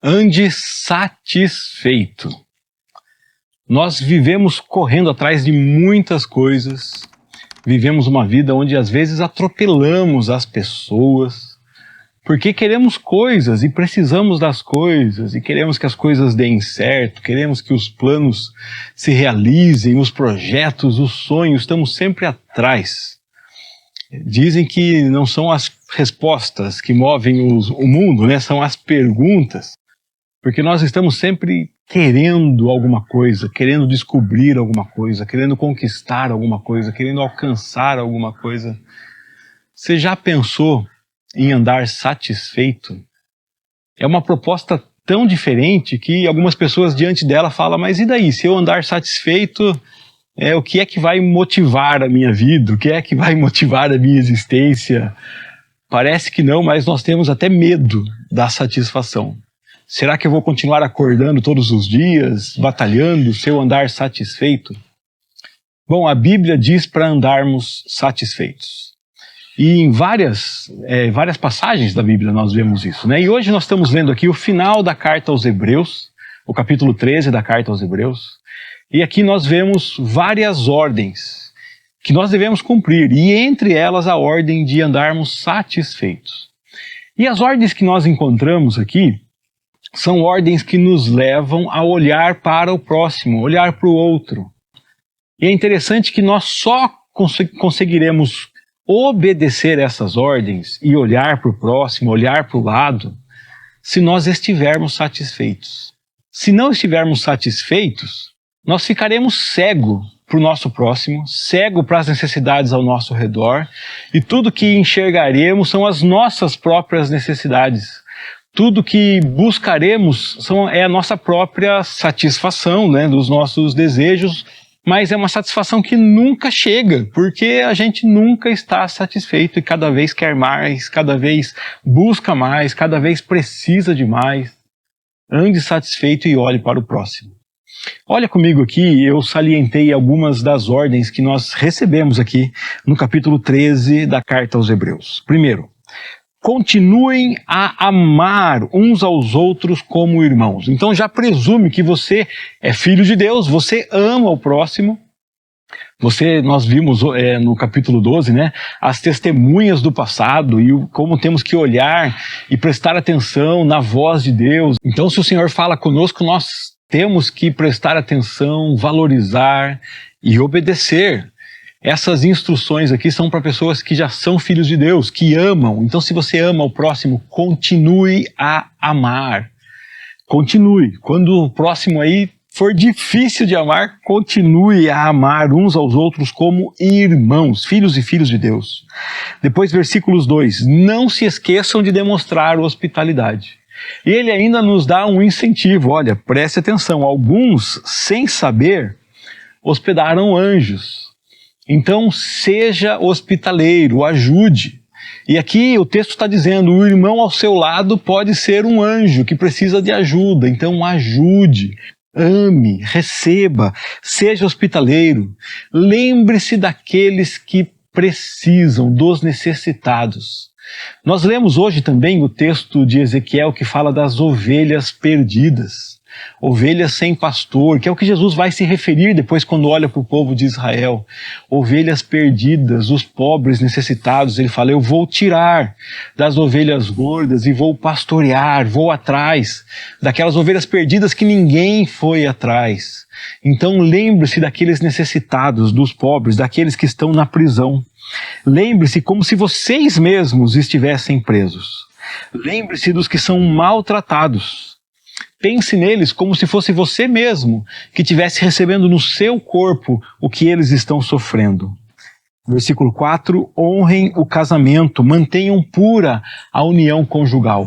Ande satisfeito. Nós vivemos correndo atrás de muitas coisas, vivemos uma vida onde às vezes atropelamos as pessoas, porque queremos coisas e precisamos das coisas, e queremos que as coisas deem certo, queremos que os planos se realizem, os projetos, os sonhos, estamos sempre atrás. Dizem que não são as respostas que movem o mundo, né? São as perguntas. Porque nós estamos sempre querendo alguma coisa, querendo descobrir alguma coisa, querendo conquistar alguma coisa, querendo alcançar alguma coisa. Você já pensou em andar satisfeito? É uma proposta tão diferente que algumas pessoas diante dela falam, mas e daí? Se eu andar satisfeito, o que é que vai motivar a minha vida? O que é que vai motivar a minha existência? Parece que não, mas nós temos até medo da satisfação. Será que eu vou continuar acordando todos os dias, batalhando, se eu andar satisfeito? Bom, a Bíblia diz para andarmos satisfeitos. E em várias passagens da Bíblia nós vemos isso, né? E hoje nós estamos vendo aqui o final da carta aos Hebreus, o capítulo 13 da carta aos Hebreus. E aqui nós vemos várias ordens que nós devemos cumprir, e entre elas a ordem de andarmos satisfeitos. E as ordens que nós encontramos aqui são ordens que nos levam a olhar para o próximo, olhar para o outro. E é interessante que nós só conseguiremos obedecer essas ordens e olhar para o próximo, olhar para o lado, se nós estivermos satisfeitos. Se não estivermos satisfeitos, nós ficaremos cegos para o nosso próximo, cego para as necessidades ao nosso redor, e tudo que enxergaremos são as nossas próprias necessidades. Tudo que buscaremos é a nossa própria satisfação, né, dos nossos desejos, mas é uma satisfação que nunca chega, porque a gente nunca está satisfeito e cada vez quer mais, cada vez busca mais, cada vez precisa de mais. Ande satisfeito e olhe para o próximo. Olha comigo aqui, eu salientei algumas das ordens que nós recebemos aqui no capítulo 13 da carta aos Hebreus. Primeiro, continuem a amar uns aos outros como irmãos. Então já presume que você é filho de Deus, você ama o próximo. Nós vimos no capítulo 12, né, as testemunhas do passado e como temos que olhar e prestar atenção na voz de Deus. Então se o Senhor fala conosco, nós temos que prestar atenção, valorizar e obedecer. Essas instruções aqui são para pessoas que já são filhos de Deus, que amam. Então, se você ama o próximo, continue a amar. Continue. Quando o próximo aí for difícil de amar, continue a amar uns aos outros como irmãos, filhos e filhos de Deus. Depois, versículos 2. Não se esqueçam de demonstrar hospitalidade. E ele ainda nos dá um incentivo. Olha, preste atenção. Alguns, sem saber, hospedaram anjos. Então, seja hospitaleiro, ajude. E aqui o texto está dizendo, o irmão ao seu lado pode ser um anjo que precisa de ajuda. Então, ajude, ame, receba, seja hospitaleiro. Lembre-se daqueles que precisam, dos necessitados. Nós lemos hoje também o texto de Ezequiel que fala das ovelhas perdidas. Ovelhas sem pastor, que é o que Jesus vai se referir depois quando olha para o povo de Israel. Ovelhas perdidas, os pobres necessitados. Ele fala, eu vou tirar das ovelhas gordas e vou pastorear, vou atrás daquelas ovelhas perdidas que ninguém foi atrás. Então lembre-se daqueles necessitados, dos pobres, daqueles que estão na prisão. Lembre-se como se vocês mesmos estivessem presos. Lembre-se dos que são maltratados. Pense neles como se fosse você mesmo que estivesse recebendo no seu corpo o que eles estão sofrendo. Versículo 4, honrem o casamento, mantenham pura a união conjugal.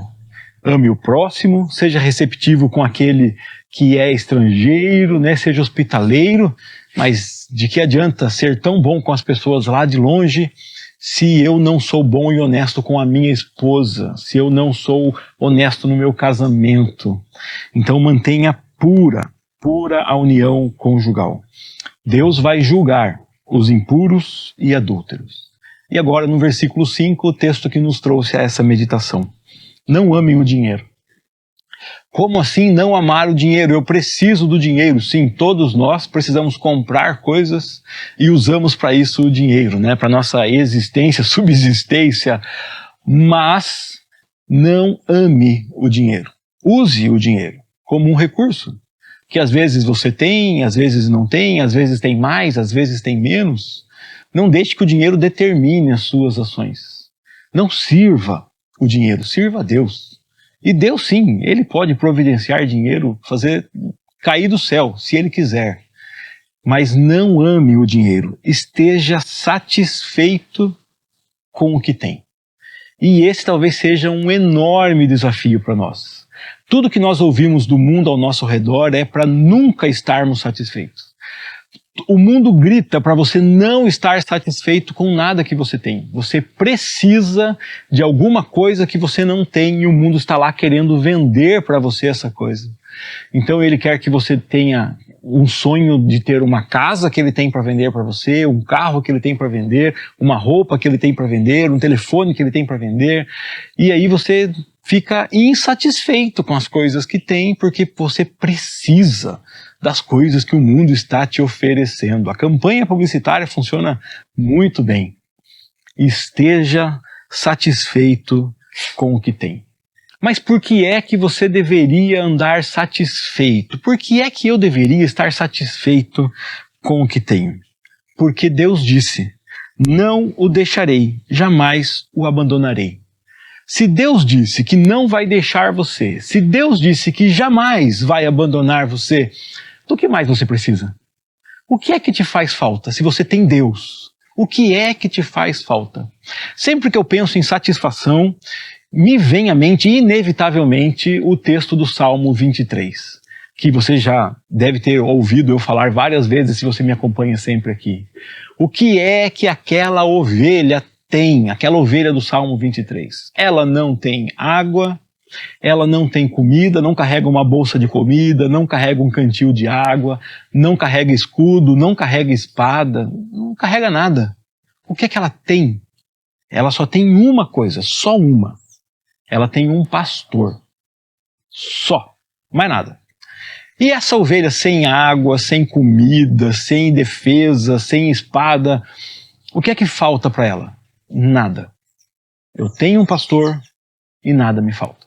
Ame o próximo, seja receptivo com aquele que é estrangeiro, né? Seja hospitaleiro, mas de que adianta ser tão bom com as pessoas lá de longe se eu não sou bom e honesto com a minha esposa, se eu não sou honesto no meu casamento? Então mantenha pura a união conjugal. Deus vai julgar os impuros e adúlteros. E agora no versículo 5, o texto que nos trouxe a essa meditação. Não amem o dinheiro. Como assim não amar o dinheiro? Eu preciso do dinheiro. Sim, todos nós precisamos comprar coisas e usamos para isso o dinheiro, né? Para nossa existência, subsistência. Mas não ame o dinheiro. Use o dinheiro como um recurso, que às vezes você tem, às vezes não tem, às vezes tem mais, às vezes tem menos. Não deixe que o dinheiro determine as suas ações. Não sirva o dinheiro, sirva a Deus. E Deus sim, Ele pode providenciar dinheiro, fazer cair do céu, se Ele quiser. Mas não ame o dinheiro, esteja satisfeito com o que tem. E esse talvez seja um enorme desafio para nós. Tudo que nós ouvimos do mundo ao nosso redor é para nunca estarmos satisfeitos. O mundo grita para você não estar satisfeito com nada que você tem. Você precisa de alguma coisa que você não tem e o mundo está lá querendo vender para você essa coisa. Então ele quer que você tenha um sonho de ter uma casa que ele tem para vender para você, um carro que ele tem para vender, uma roupa que ele tem para vender, um telefone que ele tem para vender. E aí você fica insatisfeito com as coisas que tem porque você precisa das coisas que o mundo está te oferecendo. A campanha publicitária funciona muito bem. Esteja satisfeito com o que tem. Mas por que é que você deveria andar satisfeito? Por que é que eu deveria estar satisfeito com o que tenho? Porque Deus disse, não o deixarei, jamais o abandonarei. Se Deus disse que não vai deixar você, se Deus disse que jamais vai abandonar você, do que mais você precisa? O que é que te faz falta se você tem Deus? O que é que te faz falta? Sempre que eu penso em satisfação, me vem à mente inevitavelmente o texto do Salmo 23, que você já deve ter ouvido eu falar várias vezes se você me acompanha sempre aqui. O que é que aquela ovelha tem, aquela ovelha do Salmo 23? Ela não tem água, ela não tem comida, não carrega uma bolsa de comida, não carrega um cantil de água, não carrega escudo, não carrega espada, não carrega nada. O que é que ela tem? Ela só tem uma coisa, só uma. Ela tem um pastor. Só. Mais nada. E essa ovelha sem água, sem comida, sem defesa, sem espada, o que é que falta para ela? Nada. Eu tenho um pastor e nada me falta.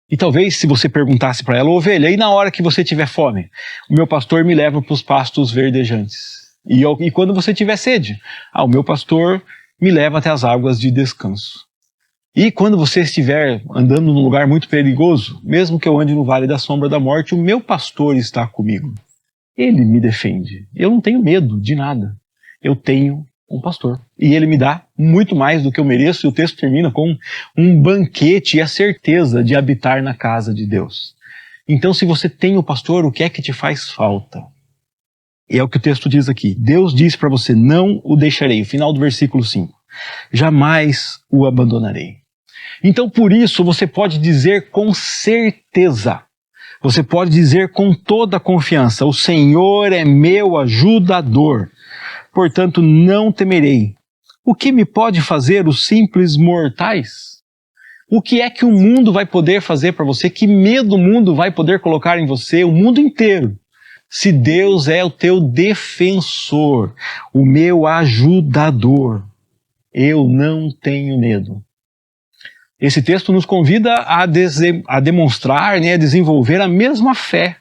E talvez se você perguntasse para ela, ovelha, e na hora que você tiver fome? O meu pastor me leva para os pastos verdejantes. E quando você tiver sede? O meu pastor me leva até as águas de descanso. E quando você estiver andando num lugar muito perigoso, mesmo que eu ande no vale da sombra da morte, o meu pastor está comigo. Ele me defende. Eu não tenho medo de nada. Eu tenho um pastor. E ele me dá muito mais do que eu mereço, e o texto termina com um banquete e a certeza de habitar na casa de Deus. Então, se você tem o pastor, o que é que te faz falta? E é o que o texto diz aqui. Deus diz para você, não o deixarei. Final do versículo 5. Jamais o abandonarei. Então, por isso, você pode dizer com certeza, você pode dizer com toda a confiança, o Senhor é meu ajudador. Portanto, não temerei. O que me pode fazer os simples mortais? O que é que o mundo vai poder fazer para você? Que medo o mundo vai poder colocar em você? O mundo inteiro. Se Deus é o teu defensor, o meu ajudador, eu não tenho medo. Esse texto nos convida a demonstrar, a desenvolver a mesma fé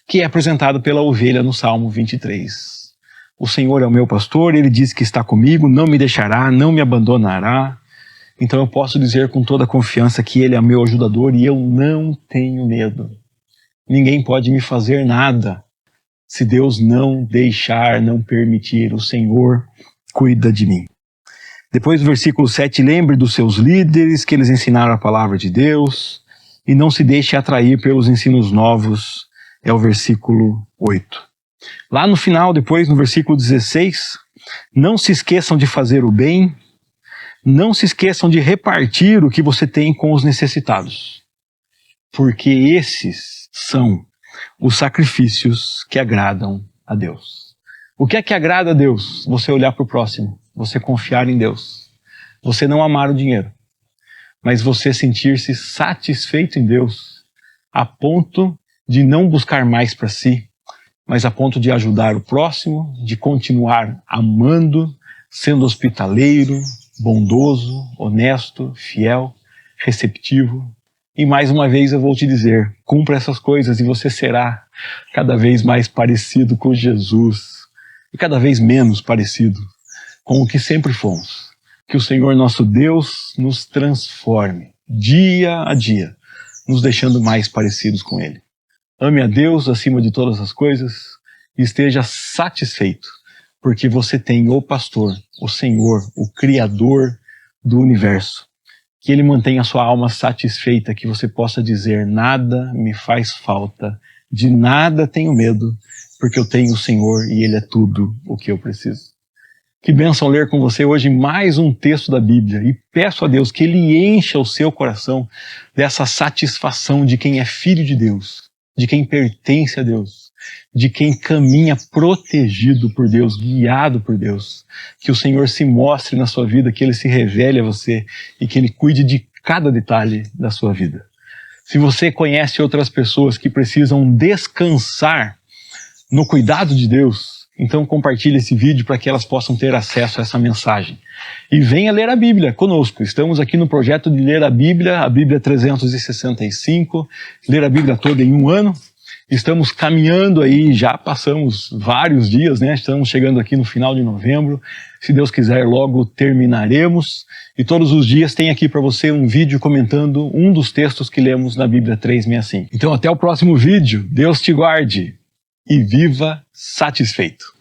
que é apresentada pela ovelha no Salmo 23. O Senhor é o meu pastor, Ele diz que está comigo, não me deixará, não me abandonará. Então eu posso dizer com toda a confiança que Ele é meu ajudador e eu não tenho medo. Ninguém pode me fazer nada se Deus não deixar, não permitir. O Senhor cuida de mim. Depois do versículo 7, lembre dos seus líderes, que eles ensinaram a palavra de Deus, e não se deixe atrair pelos ensinos novos, é o versículo 8. Lá no final, depois no versículo 16, não se esqueçam de fazer o bem, não se esqueçam de repartir o que você tem com os necessitados, porque esses são os sacrifícios que agradam a Deus. O que é que agrada a Deus? Você olhar para o próximo, você confiar em Deus, você não amar o dinheiro, mas você sentir-se satisfeito em Deus a ponto de não buscar mais para si, mas a ponto de ajudar o próximo, de continuar amando, sendo hospitaleiro, bondoso, honesto, fiel, receptivo. E mais uma vez eu vou te dizer, cumpra essas coisas e você será cada vez mais parecido com Jesus e cada vez menos parecido com o que sempre fomos. Que o Senhor nosso Deus nos transforme dia a dia, nos deixando mais parecidos com Ele. Ame a Deus acima de todas as coisas e esteja satisfeito, porque você tem o pastor, o Senhor, o Criador do universo. Que Ele mantenha a sua alma satisfeita, que você possa dizer: nada me faz falta, de nada tenho medo, porque eu tenho o Senhor e Ele é tudo o que eu preciso. Que bênção ler com você hoje mais um texto da Bíblia e peço a Deus que Ele encha o seu coração dessa satisfação de quem é filho de Deus, de quem pertence a Deus, de quem caminha protegido por Deus, guiado por Deus. Que o Senhor se mostre na sua vida, que Ele se revele a você e que Ele cuide de cada detalhe da sua vida. Se você conhece outras pessoas que precisam descansar no cuidado de Deus, então compartilhe esse vídeo para que elas possam ter acesso a essa mensagem. E venha ler a Bíblia conosco. Estamos aqui no projeto de ler a Bíblia 365, ler a Bíblia toda em um ano. Estamos caminhando aí, já passamos vários dias, né? Estamos chegando aqui no final de novembro. Se Deus quiser, logo terminaremos. E todos os dias tem aqui para você um vídeo comentando um dos textos que lemos na Bíblia 365. Então até o próximo vídeo. Deus te guarde e viva satisfeito.